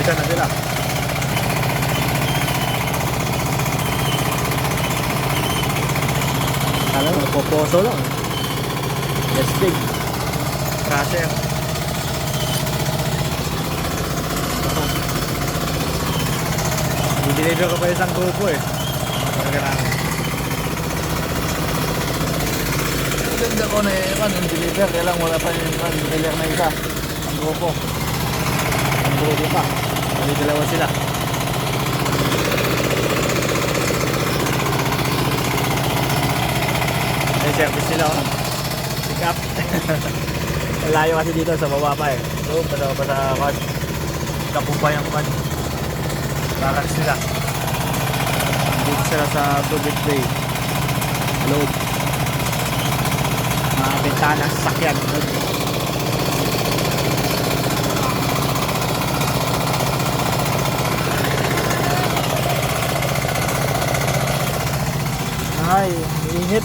Dito na sila. Alam mo, poposo lang. Yes, big. Crusher. I-deliver ko pa isang grupo eh. Talaga namin. Ganda ko na yung deliver, kaya lang wala pa yung deliver na isa. Ang grupo. Ang grupo pa. Bali dalawa sila. May service sila oh. Pick up. Layo kasi dito sa baba pa eh. So, pa sa kwan. Kapumpay ang kwan. Barracks sila. Dito sila sa Tubit Bay. Loob. Mga bintana sa sakyan. Ay, init.